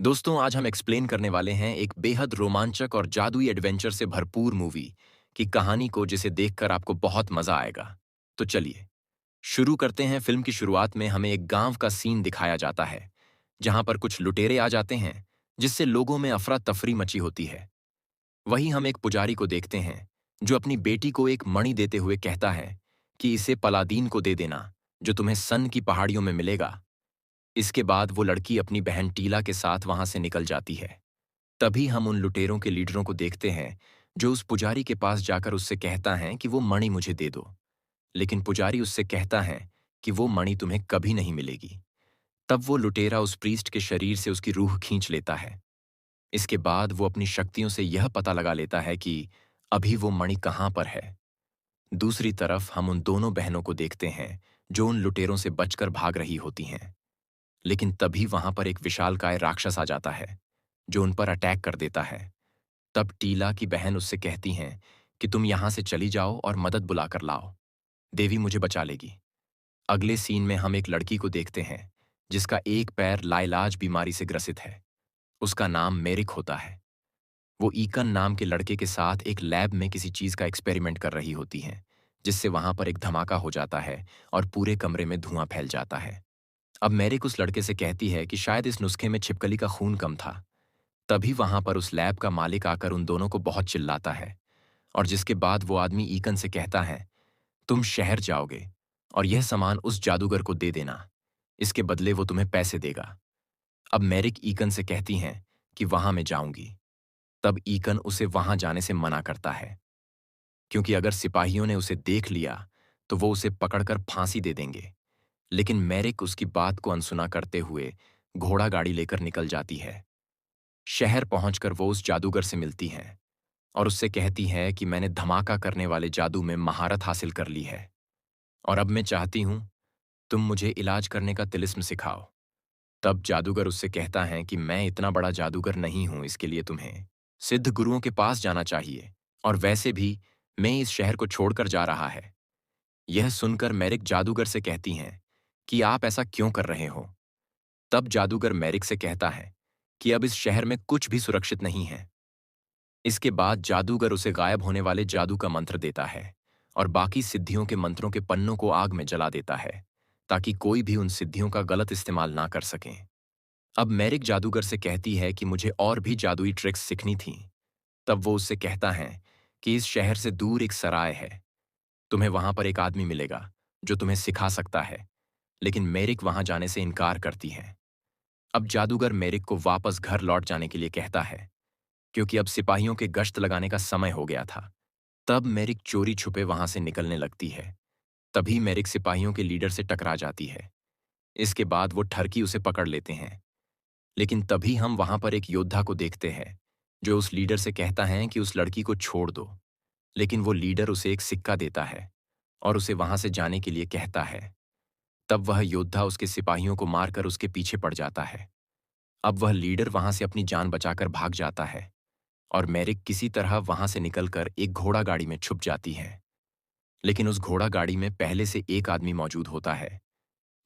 दोस्तों आज हम एक्सप्लेन करने वाले हैं एक बेहद रोमांचक और जादुई एडवेंचर से भरपूर मूवी की कहानी को जिसे देखकर आपको बहुत मजा आएगा। तो चलिए शुरू करते हैं। फिल्म की शुरुआत में हमें एक गांव का सीन दिखाया जाता है जहां पर कुछ लुटेरे आ जाते हैं जिससे लोगों में अफरा तफरी मची होती है। वहीं हम एक पुजारी को देखते हैं जो अपनी बेटी को एक मणि देते हुए कहता है कि इसे पलादीन को दे देना जो तुम्हें सन की पहाड़ियों में मिलेगा। इसके बाद वो लड़की अपनी बहन टीला के साथ वहां से निकल जाती है। तभी हम उन लुटेरों के लीडरों को देखते हैं जो उस पुजारी के पास जाकर उससे कहता है कि वो मणि मुझे दे दो। लेकिन पुजारी उससे कहता है कि वो मणि तुम्हें कभी नहीं मिलेगी। तब वो लुटेरा उस प्रीस्ट के शरीर से उसकी रूह खींच लेता है। इसके बाद वो अपनी शक्तियों से यह पता लगा लेता है कि अभी वो मणि कहाँ पर है। दूसरी तरफ हम उन दोनों बहनों को देखते हैं जो उन लुटेरों से बचकर भाग रही होती हैं। लेकिन तभी वहां पर एक विशालकाय राक्षस आ जाता है जो उन पर अटैक कर देता है। तब टीला की बहन उससे कहती हैं कि तुम यहां से चली जाओ और मदद बुलाकर लाओ, देवी मुझे बचा लेगी। अगले सीन में हम एक लड़की को देखते हैं जिसका एक पैर लाइलाज बीमारी से ग्रसित है। उसका नाम मेरिक होता है। वो ईकन नाम के लड़के के साथ एक लैब में किसी चीज का एक्सपेरिमेंट कर रही होती हैं, जिससे वहां पर एक धमाका हो जाता है और पूरे कमरे में धुआं फैल जाता है। अब मेरिक उस लड़के से कहती है कि शायद इस नुस्खे में छिपकली का खून कम था। तभी वहां पर उस लैब का मालिक आकर उन दोनों को बहुत चिल्लाता है और जिसके बाद वो आदमी ईकन से कहता है तुम शहर जाओगे और यह सामान उस जादूगर को दे देना, इसके बदले वो तुम्हें पैसे देगा। अब मेरिक ईकन से कहती हैं कि वहां मैं जाऊंगी। तब ईकन उसे वहां जाने से मना करता है क्योंकि अगर सिपाहियों ने उसे देख लिया तो वो उसे पकड़कर फांसी दे देंगे। लेकिन मेरिक उसकी बात को अनसुना करते हुए घोड़ा गाड़ी लेकर निकल जाती है। शहर पहुंचकर वो उस जादूगर से मिलती हैं और उससे कहती है कि मैंने धमाका करने वाले जादू में महारत हासिल कर ली है और अब मैं चाहती हूं तुम मुझे इलाज करने का तिलिस्म सिखाओ। तब जादूगर उससे कहता है कि मैं इतना बड़ा जादूगर नहीं हूं, इसके लिए तुम्हें सिद्ध गुरुओं के पास जाना चाहिए और वैसे भी मैं इस शहर को छोड़कर जा रहा है। यह सुनकर मेरिक जादूगर से कहती हैं कि आप ऐसा क्यों कर रहे हो। तब जादूगर मेरिक से कहता है कि अब इस शहर में कुछ भी सुरक्षित नहीं है। इसके बाद जादूगर उसे गायब होने वाले जादू का मंत्र देता है और बाकी सिद्धियों के मंत्रों के पन्नों को आग में जला देता है ताकि कोई भी उन सिद्धियों का गलत इस्तेमाल ना कर सके। अब मेरिक जादूगर से कहती है कि मुझे और भी जादुई ट्रिक्स सीखनी थी। तब वो उससे कहता है कि इस शहर से दूर एक सराय है, तुम्हें वहां पर एक आदमी मिलेगा जो तुम्हें सिखा सकता है। लेकिन मेरिक वहां जाने से इनकार करती है। अब जादूगर मेरिक को वापस घर लौट जाने के लिए कहता है क्योंकि अब सिपाहियों के गश्त लगाने का समय हो गया था। तब मेरिक चोरी छुपे वहां से निकलने लगती है। तभी मेरिक सिपाहियों के लीडर से टकरा जाती है। इसके बाद वो ठरकी उसे पकड़ लेते हैं। लेकिन तभी हम वहां पर एक योद्धा को देखते हैं जो उस लीडर से कहता है कि उस लड़की को छोड़ दो। लेकिन वो लीडर उसे एक सिक्का देता है और उसे वहां से जाने के लिए कहता है। तब वह योद्धा उसके सिपाहियों को मारकर उसके पीछे पड़ जाता है। अब वह लीडर वहां से अपनी जान बचाकर भाग जाता है और मेरिक किसी तरह वहां से निकलकर एक घोड़ा गाड़ी में छुप जाती है। लेकिन उस घोड़ा गाड़ी में पहले से एक आदमी मौजूद होता है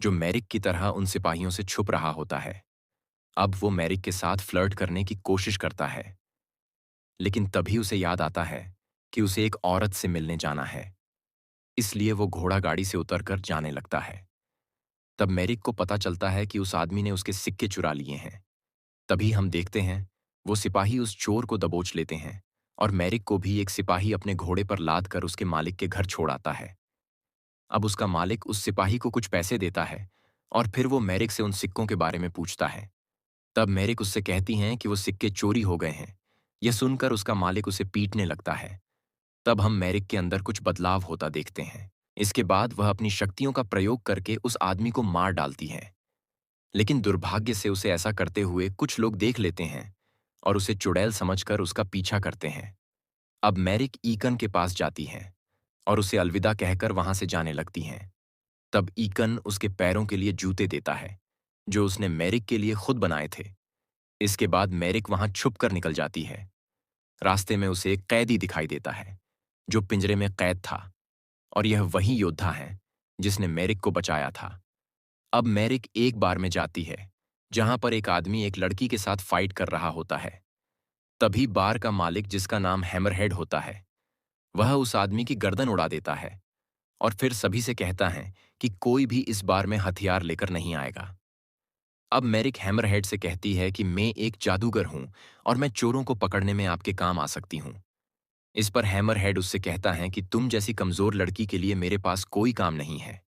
जो मेरिक की तरह उन सिपाहियों से छुप रहा होता है। अब वो मेरिक के साथ फ्लर्ट करने की कोशिश करता है। लेकिन तभी उसे याद आता है कि उसे एक औरत से मिलने जाना है। इसलिए वो घोड़ा गाड़ी से उतरकर जाने लगता है। तब मेरिक को पता चलता है कि उस आदमी ने उसके सिक्के चुरा लिए हैं। तभी हम देखते हैं वो सिपाही उस चोर को दबोच लेते हैं और मेरिक को भी एक सिपाही अपने घोड़े पर लाद कर उसके मालिक के घर छोड़ आता है। अब उसका मालिक उस सिपाही को कुछ पैसे देता है और फिर वो मेरिक से उन सिक्कों के बारे में पूछता है। तब मेरिक उससे कहती हैं कि वो सिक्के चोरी हो गए हैं। यह सुनकर उसका मालिक उसे पीटने लगता है। तब हम मेरिक के अंदर कुछ बदलाव होता देखते हैं। इसके बाद वह अपनी शक्तियों का प्रयोग करके उस आदमी को मार डालती है। लेकिन दुर्भाग्य से उसे ऐसा करते हुए कुछ लोग देख लेते हैं और उसे चुड़ैल समझकर उसका पीछा करते हैं। अब मेरिक ईकन के पास जाती हैं और उसे अलविदा कहकर वहां से जाने लगती हैं। तब ईकन उसके पैरों के लिए जूते देता है जो उसने मेरिक के लिए खुद बनाए थे। इसके बाद मेरिक वहां छुप कर निकल जाती है। रास्ते में उसे एक कैदी दिखाई देता है जो पिंजरे में कैद था और यह वही योद्धा है जिसने मेरिक को बचाया था। अब मेरिक एक बार में जाती है जहां पर एक आदमी एक लड़की के साथ फाइट कर रहा होता है। तभी बार का मालिक, जिसका नाम हैमरहेड होता है, वह उस आदमी की गर्दन उड़ा देता है और फिर सभी से कहता है कि कोई भी इस बार में हथियार लेकर नहीं आएगा। अब मैरिक हैमरहेड से कहती है कि मैं एक जादूगर हूं और मैं चोरों को पकड़ने में आपके काम आ सकती हूं। इस पर हैमरहेड उससे कहता है कि तुम जैसी कमजोर लड़की के लिए मेरे पास कोई काम नहीं है।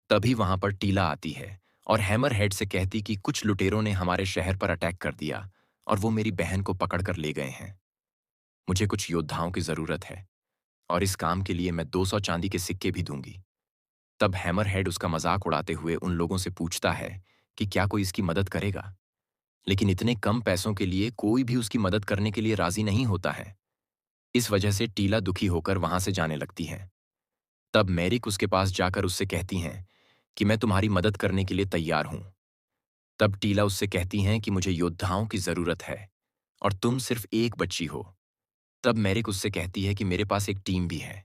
तभी वहां पर टीला आती है और हैमरहेड से कहती कि कुछ लुटेरों ने हमारे शहर पर अटैक कर दिया और वो मेरी बहन को पकड़कर ले गए हैं। मुझे कुछ योद्धाओं की जरूरत है और इस काम के लिए मैं 200 चांदी के सिक्के भी दूंगी। तब हैमरहेड उसका मजाक उड़ाते हुए उन लोगों से पूछता है कि क्या कोई इसकी मदद करेगा, लेकिन इतने कम पैसों के लिए कोई भी उसकी मदद करने के लिए राजी नहीं होता है। इस वजह से टीला दुखी होकर वहां से जाने लगती है। तब मैरिक उसके पास जाकर उससे कहती हैं कि मैं तुम्हारी मदद करने के लिए तैयार हूं। तब टीला उससे कहती हैं कि मुझे योद्धाओं की जरूरत है और तुम सिर्फ एक बच्ची हो। तब मैरिक उससे कहती है कि मेरे पास एक टीम भी है।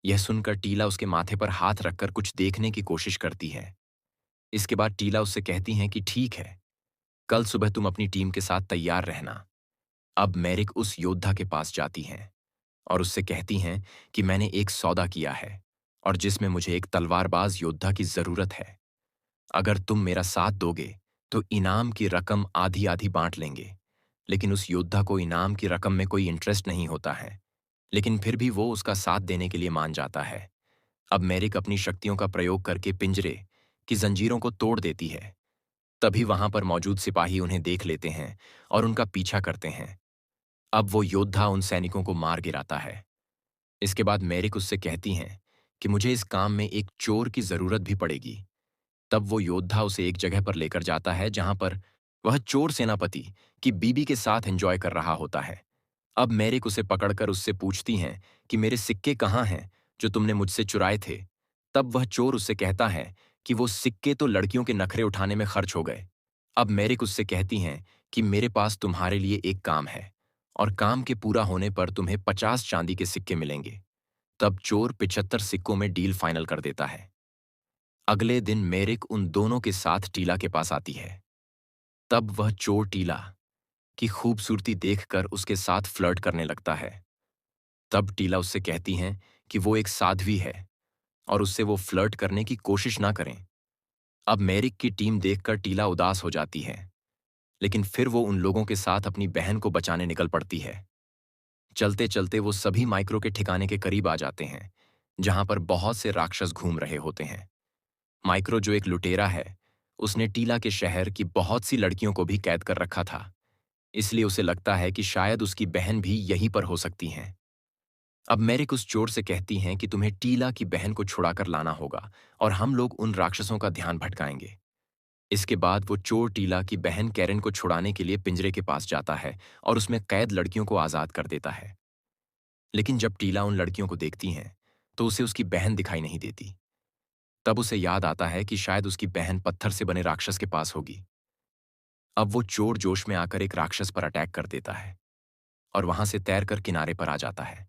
यह सुनकर टीला उसके माथे पर हाथ रखकर कुछ देखने की कोशिश करती है। इसके बाद टीला उससे कहती हैं कि ठीक है, कल सुबह तुम अपनी टीम के साथ तैयार रहना। अब मैरिक उस योद्धा के पास जाती हैं और उससे कहती हैं कि मैंने एक सौदा किया है और जिसमें मुझे एक तलवारबाज योद्धा की जरूरत है। अगर तुम मेरा साथ दोगे तो इनाम की रकम आधी आधी बांट लेंगे। लेकिन उस योद्धा को इनाम की रकम में कोई इंटरेस्ट नहीं होता है, लेकिन फिर भी वो उसका साथ देने के लिए मान जाता है। अब मैरिक अपनी शक्तियों का प्रयोग करके पिंजरे की जंजीरों को तोड़ देती है। तभी वहां पर मौजूद सिपाही उन्हें देख लेते हैं और उनका पीछा करते हैं। अब वो योद्धा उन सैनिकों को मार गिराता है। इसके बाद मैरिक उससे कहती हैं कि मुझे इस काम में एक चोर की जरूरत भी पड़ेगी। तब वो योद्धा उसे एक जगह पर लेकर जाता है जहां पर वह चोर सेनापति की बीबी के साथ एंजॉय कर रहा होता है। अब मैरिक उसे पकड़कर उससे पूछती हैं कि मेरे सिक्के कहाँ हैं जो तुमने मुझसे चुराए थे। तब वह चोर उससे कहता है कि वो सिक्के तो लड़कियों के नखरे उठाने में खर्च हो गए। अब मैरिक उससे कहती हैं कि मेरे पास तुम्हारे लिए एक काम है और काम के पूरा होने पर तुम्हें 50 चांदी के सिक्के मिलेंगे। तब चोर 75 सिक्कों में डील फाइनल कर देता है। अगले दिन मैरिक उन दोनों के साथ टीला के पास आती है। तब वह चोर टीला की खूबसूरती देखकर उसके साथ फ्लर्ट करने लगता है। तब टीला उससे कहती हैं कि वो एक साध्वी है और उससे वो फ्लर्ट करने की कोशिश ना करें। अब मैरिक की टीम देखकर टीला उदास हो जाती है, लेकिन फिर वो उन लोगों के साथ अपनी बहन को बचाने निकल पड़ती है। चलते चलते वो सभी माइक्रो के ठिकाने के करीब आ जाते हैं, जहां पर बहुत से राक्षस घूम रहे होते हैं। माइक्रो, जो एक लुटेरा है, उसने टीला के शहर की बहुत सी लड़कियों को भी कैद कर रखा था, इसलिए उसे लगता है कि शायद उसकी बहन भी यहीं पर हो सकती हैं। अब मैरिक उस चोर से कहती हैं कि तुम्हें टीला की बहन को छुड़ाकर लाना होगा और हम लोग उन राक्षसों का ध्यान भटकाएंगे। इसके बाद वो चोर टीला की बहन कैरन को छुड़ाने के लिए पिंजरे के पास जाता है और उसमें कैद लड़कियों को आजाद कर देता है। लेकिन जब टीला उन लड़कियों को देखती हैं तो उसे उसकी बहन दिखाई नहीं देती। तब उसे याद आता है कि शायद उसकी बहन पत्थर से बने राक्षस के पास होगी। अब वो चोर जोश में आकर एक राक्षस पर अटैक कर देता है और वहां से तैरकर किनारे पर आ जाता है।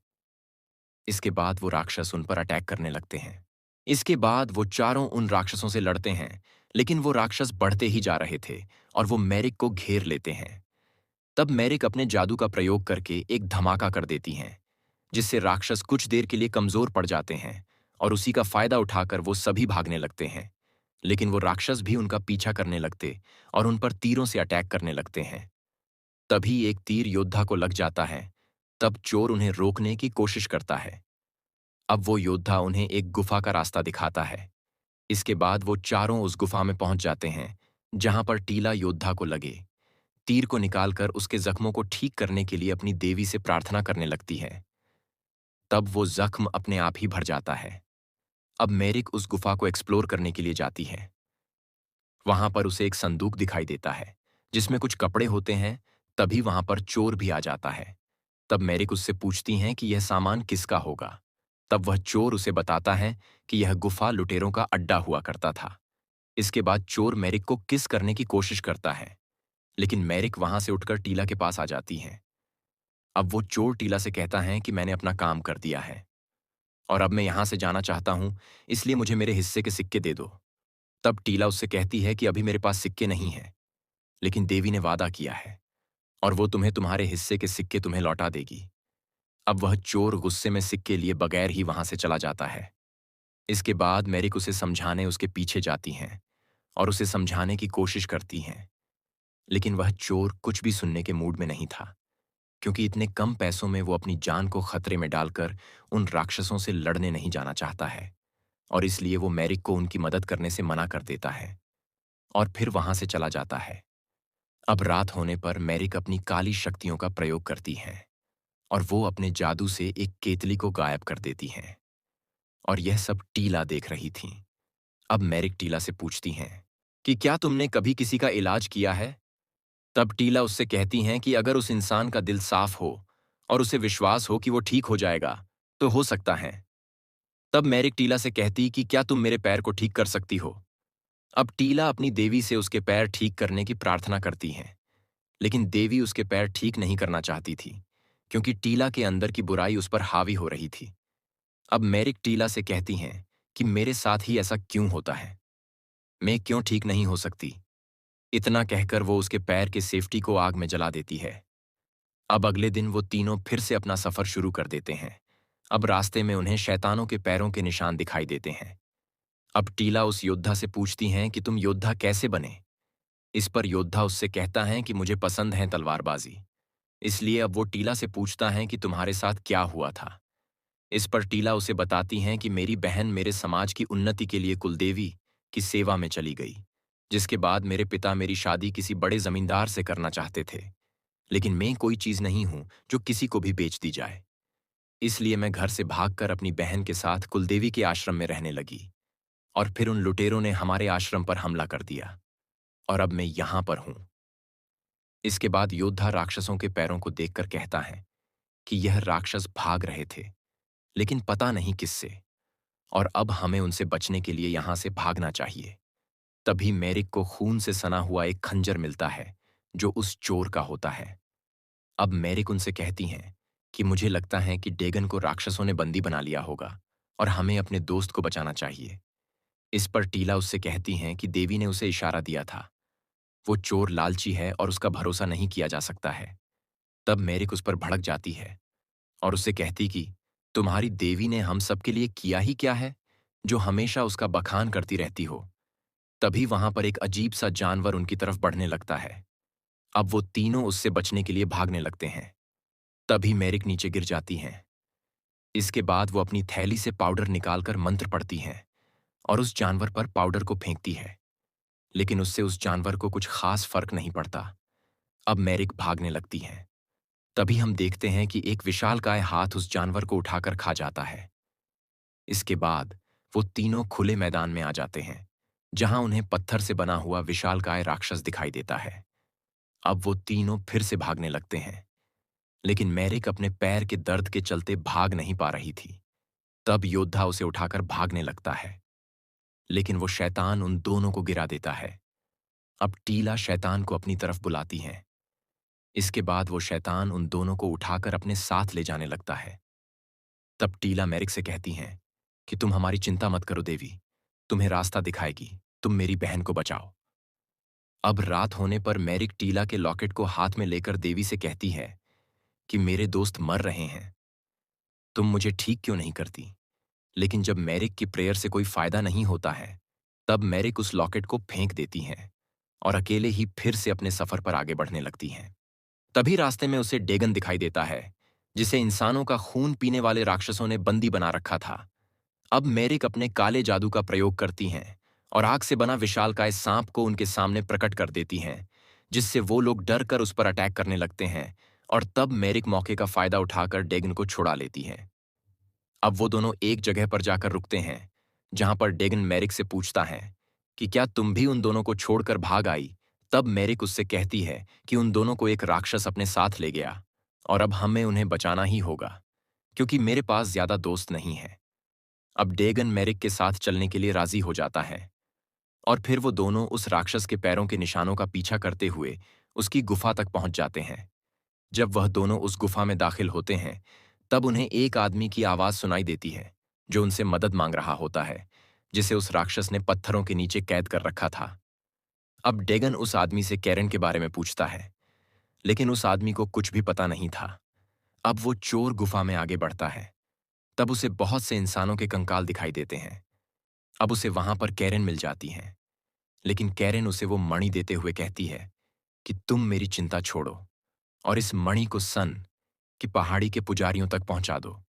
इसके बाद वो राक्षस उन पर अटैक करने लगते हैं। इसके बाद वो चारों उन राक्षसों से लड़ते हैं, लेकिन वो राक्षस बढ़ते ही जा रहे थे और वो मैरिक को घेर लेते हैं। तब मैरिक अपने जादू का प्रयोग करके एक धमाका कर देती हैं, जिससे राक्षस कुछ देर के लिए कमजोर पड़ जाते हैं और उसी का फायदा उठाकर वो सभी भागने लगते हैं। लेकिन वो राक्षस भी उनका पीछा करने लगते और उन पर तीरों से अटैक करने लगते हैं। तभी एक तीर योद्धा को लग जाता है। तब चोर उन्हें रोकने की कोशिश करता है। अब वो योद्धा उन्हें एक गुफा का रास्ता दिखाता है। इसके बाद वो चारों उस गुफा में पहुंच जाते हैं, जहां पर टीला योद्धा को लगे तीर को निकालकर उसके जख्मों को ठीक करने के लिए अपनी देवी से प्रार्थना करने लगती है। तब वो जख्म अपने आप ही भर जाता है। अब मैरिक उस गुफा को एक्सप्लोर करने के लिए जाती है। वहां पर उसे एक संदूक दिखाई देता है जिसमें कुछ कपड़े होते हैं। तभी वहां पर चोर भी आ जाता है। तब मैरिक उससे पूछती हैं कि यह सामान किसका होगा। तब वह चोर उसे बताता है कि यह गुफा लुटेरों का अड्डा हुआ करता था। इसके बाद चोर मैरिक को किस करने की कोशिश करता है, लेकिन मैरिक वहां से उठकर टीला के पास आ जाती है। अब वो चोर टीला से कहता है कि मैंने अपना काम कर दिया है और अब मैं यहां से जाना चाहता हूं, इसलिए मुझे मेरे हिस्से के सिक्के दे दो। तब टीला उससे कहती है कि अभी मेरे पास सिक्के नहीं हैं, लेकिन देवी ने वादा किया है और वो तुम्हें तुम्हारे हिस्से के सिक्के तुम्हें लौटा देगी। अब वह चोर गुस्से में सिक्के लिए बगैर ही वहां से चला जाता है। इसके बाद मैरिक उसे समझाने उसके पीछे जाती हैं और उसे समझाने की कोशिश करती हैं, लेकिन वह चोर कुछ भी सुनने के मूड में नहीं था, क्योंकि इतने कम पैसों में वो अपनी जान को खतरे में डालकर उन राक्षसों से लड़ने नहीं जाना चाहता है, और इसलिए वो मैरिक को उनकी मदद करने से मना कर देता है और फिर वहां से चला जाता है। अब रात होने पर मैरिक अपनी काली शक्तियों का प्रयोग करती हैं और वो अपने जादू से एक केतली को गायब कर देती हैं, और यह सब टीला देख रही थीं। अब मैरिक टीला से पूछती हैं कि क्या तुमने कभी किसी का इलाज किया है? तब टीला उससे कहती हैं कि अगर उस इंसान का दिल साफ हो और उसे विश्वास हो कि वो ठीक हो जाएगा, तो हो सकता है। तब मैरिक टीला से कहती कि क्या तुम मेरे पैर को ठीक कर सकती हो? अब टीला अपनी देवी से उसके पैर ठीक करने की प्रार्थना करती हैं, लेकिन देवी उसके पैर ठीक नहीं करना चाहती थी, क्योंकि टीला के अंदर की बुराई उस पर हावी हो रही थी। अब मैरिक टीला से कहती हैं कि मेरे साथ ही ऐसा क्यों होता है? मैं क्यों ठीक नहीं हो सकती? इतना कहकर वो उसके पैर के सेफ्टी को आग में जला देती है। अब अगले दिन वो तीनों फिर से अपना सफर शुरू कर देते हैं। अब रास्ते में उन्हें शैतानों के पैरों के निशान दिखाई देते हैं। अब टीला उस योद्धा से पूछती हैं कि तुम योद्धा कैसे बने? इस पर योद्धा उससे कहता है कि मुझे पसंद है तलवारबाजी। इसलिए अब वो टीला से पूछता है कि तुम्हारे साथ क्या हुआ था? इस पर टीला उसे बताती हैं कि मेरी बहन मेरे समाज की उन्नति के लिए कुलदेवी की सेवा में चली गई, जिसके बाद मेरे पिता मेरी शादी किसी बड़े जमींदार से करना चाहते थे, लेकिन मैं कोई चीज नहीं हूं जो किसी को भी बेच दी जाए। इसलिए मैं घर से भागकर अपनी बहन के साथ कुलदेवी के आश्रम में रहने लगी, और फिर उन लुटेरों ने हमारे आश्रम पर हमला कर दिया, और अब मैं यहां पर हूं। इसके बाद योद्धा राक्षसों के पैरों को देखकर कहता है कि यह राक्षस भाग रहे थे, लेकिन पता नहीं किससे, और अब हमें उनसे बचने के लिए यहां से भागना चाहिए। तभी मैरिक को खून से सना हुआ एक खंजर मिलता है, जो उस चोर का होता है। अब मैरिक उनसे कहती हैं कि मुझे लगता है कि डेगन को राक्षसों ने बंदी बना लिया होगा और हमें अपने दोस्त को बचाना चाहिए। इस पर टीला उससे कहती हैं कि देवी ने उसे इशारा दिया था। वो चोर लालची है और उसका भरोसा नहीं किया जा सकता है। तब मैरिक उस पर भड़क जाती है और उससे कहती कि तुम्हारी देवी ने हम सबके लिए किया ही क्या है, जो हमेशा उसका बखान करती रहती हो। तभी वहां पर एक अजीब सा जानवर उनकी तरफ बढ़ने लगता है। अब वो तीनों उससे बचने के लिए भागने लगते हैं। तभी मैरिक नीचे गिर जाती हैं। इसके बाद वो अपनी थैली से पाउडर निकालकर मंत्र पढ़ती हैं और उस जानवर पर पाउडर को फेंकती है, लेकिन उससे उस जानवर को कुछ खास फर्क नहीं पड़ता। अब मैरिक भागने लगती हैं। तभी हम देखते हैं कि एक विशालकाय हाथ उस जानवर को उठाकर खा जाता है। इसके बाद वो तीनों खुले मैदान में आ जाते हैं, जहां उन्हें पत्थर से बना हुआ विशालकाय राक्षस दिखाई देता है। अब वो तीनों फिर से भागने लगते हैं, लेकिन मैरिक अपने पैर के दर्द के चलते भाग नहीं पा रही थी। तब योद्धा उसे उठाकर भागने लगता है, लेकिन वो शैतान उन दोनों को गिरा देता है। अब टीला शैतान को अपनी तरफ बुलाती हैं। इसके बाद वो शैतान उन दोनों को उठाकर अपने साथ ले जाने लगता है। तब टीला मैरिक से कहती हैं कि तुम हमारी चिंता मत करो देवी, तुम्हें रास्ता दिखाएगी, तुम मेरी बहन को बचाओ। अब रात होने पर मैरिक टीला के लॉकेट को हाथ में लेकर देवी से कहती है कि मेरे दोस्त मर रहे हैं, तुम मुझे ठीक क्यों नहीं करती? लेकिन जब मैरिक की प्रेयर से कोई फायदा नहीं होता है, तब मैरिक उस लॉकेट को फेंक देती हैं और अकेले ही फिर से अपने सफर पर आगे बढ़ने लगती हैं। तभी रास्ते में उसे डेगन दिखाई देता है, जिसे इंसानों का खून पीने वाले राक्षसों ने बंदी बना रखा था। अब मैरिक अपने काले जादू का प्रयोग करती हैं और आग से बना विशालकाय सांप को उनके सामने प्रकट कर देती हैं, जिससे वो लोग डर कर उस पर अटैक करने लगते हैं, और तब मैरिक मौके का फायदा उठाकर डेगन को छुड़ा लेती हैं। अब वो दोनों एक जगह पर जाकर रुकते हैं, जहां पर डेगन मैरिक से पूछता है कि क्या तुम भी उन दोनों को छोड़कर भाग आई? तब मैरिक उससे कहती है कि उन दोनों को एक राक्षस अपने साथ ले गया और अब हमें उन्हें बचाना ही होगा, क्योंकि मेरे पास ज्यादा दोस्त नहीं है। अब डेगन मैरिक के साथ चलने के लिए राजी हो जाता है, और फिर वो दोनों उस राक्षस के पैरों के निशानों का पीछा करते हुए उसकी गुफा तक पहुंच जाते हैं। जब वह दोनों उस गुफा में दाखिल होते हैं, तब उन्हें एक आदमी की आवाज सुनाई देती है, जो उनसे मदद मांग रहा होता है, जिसे उस राक्षस ने पत्थरों के नीचे कैद कर रखा था। अब डेगन उस आदमी से कैरन के बारे में पूछता है, लेकिन उस आदमी को कुछ भी पता नहीं था। अब वो चोर गुफा में आगे बढ़ता है। तब उसे बहुत से इंसानों के कंकाल दिखाई देते हैं। अब उसे वहां पर कैरन मिल जाती है, लेकिन कैरन उसे वो मणि देते हुए कहती है कि तुम मेरी चिंता छोड़ो और इस मणि को सन की पहाड़ी के पुजारियों तक पहुंचा दो।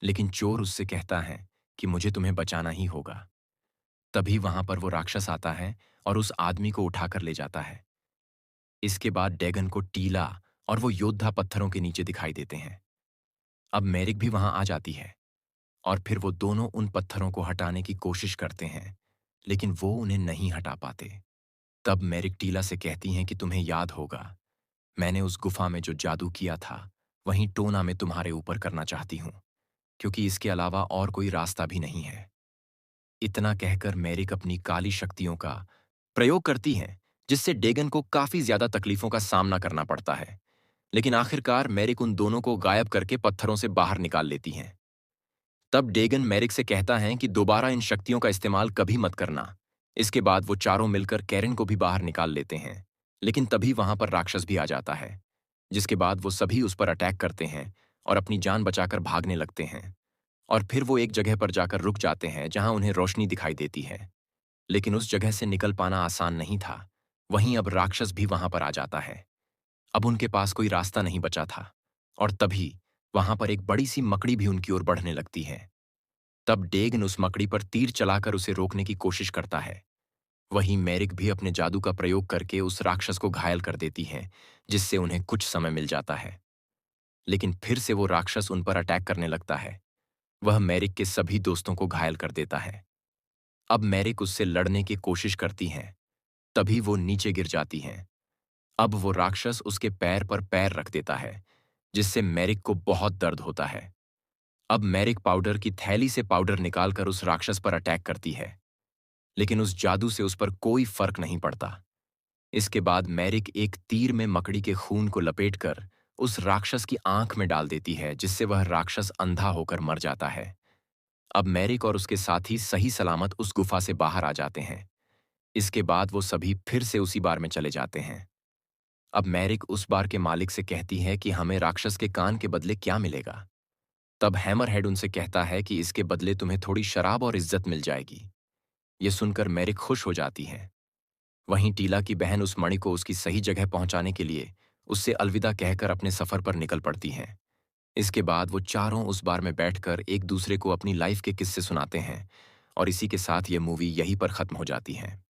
लेकिन चोर उससे कहता है कि मुझे तुम्हें बचाना ही होगा। तभी वहां पर वो राक्षस आता है और उस आदमी को उठाकर ले जाता है। इसके बाद डैगन को टीला और वो योद्धा पत्थरों के नीचे दिखाई देते हैं। अब मैरिक भी वहां आ जाती है और फिर वो दोनों उन पत्थरों को हटाने की कोशिश करते हैं, लेकिन वो उन्हें नहीं हटा पाते। तब मैरिक टीला से कहती हैं कि तुम्हें याद होगा, मैंने उस गुफा में जो जादू किया था वहीं टोना में तुम्हारे ऊपर करना चाहती हूं, क्योंकि इसके अलावा और कोई रास्ता भी नहीं है। इतना कहकर मैरिक अपनी काली शक्तियों का प्रयोग करती हैं, जिससे डेगन को काफी ज्यादा तकलीफों का सामना करना पड़ता है। लेकिन आखिरकार मैरिक उन दोनों को गायब करके पत्थरों से बाहर निकाल लेती हैं। तब डेगन मैरिक से कहता है कि दोबारा इन शक्तियों का इस्तेमाल कभी मत करना। इसके बाद वो चारों मिलकर कैरन को भी बाहर निकाल लेते हैं। लेकिन तभी वहां पर राक्षस भी आ जाता है, जिसके बाद वो सभी उस पर अटैक करते हैं और अपनी जान बचाकर भागने लगते हैं। और फिर वो एक जगह पर जाकर रुक जाते हैं जहां उन्हें रोशनी दिखाई देती है। लेकिन उस जगह से निकल पाना आसान नहीं था। वहीं अब राक्षस भी वहां पर आ जाता है। अब उनके पास कोई रास्ता नहीं बचा था। और तभी वहां पर एक बड़ी सी मकड़ी भी उनकी ओर बढ़ने लगती है। तब डेगन उस मकड़ी पर तीर चलाकर उसे रोकने की कोशिश करता है। वहीं मैरिक भी अपने जादू का प्रयोग करके उस राक्षस को घायल कर देती है, जिससे उन्हें कुछ समय मिल जाता है। लेकिन फिर से वो राक्षस उन पर अटैक करने लगता है। वह मैरिक के सभी दोस्तों को घायल कर देता है। अब मैरिक उससे लड़ने की कोशिश करती हैं। तभी वो नीचे गिर जाती हैं। अब वो राक्षस उसके पैर पर पैर रख देता है, जिससे मैरिक को बहुत दर्द होता है। अब मैरिक पाउडर की थैली से पाउडर निकालकर उस राक्षस पर अटैक करती है, लेकिन उस जादू से उस पर कोई फर्क नहीं पड़ता। इसके बाद मैरिक एक तीर में मकड़ी के खून को लपेटकर उस राक्षस की आंख में डाल देती है, जिससे वह राक्षस अंधा होकर मर जाता है। अब मैरिक और उसके साथी सही सलामत उस गुफा से बाहर आ जाते हैं। इसके बाद वो सभी फिर से उसी बार में चले जाते हैं। अब मैरिक उस बार के मालिक से कहती है कि हमें राक्षस के कान के बदले क्या मिलेगा। तब हैमरहेड उनसे कहता है कि इसके बदले तुम्हें थोड़ी शराब और इज्जत मिल जाएगी। ये सुनकर मैरिक खुश हो जाती हैं। वहीं टीला की बहन उस मणि को उसकी सही जगह पहुंचाने के लिए उससे अलविदा कहकर अपने सफर पर निकल पड़ती हैं। इसके बाद वो चारों उस बार में बैठकर एक दूसरे को अपनी लाइफ के किस्से सुनाते हैं और इसी के साथ ये मूवी यहीं पर खत्म हो जाती है।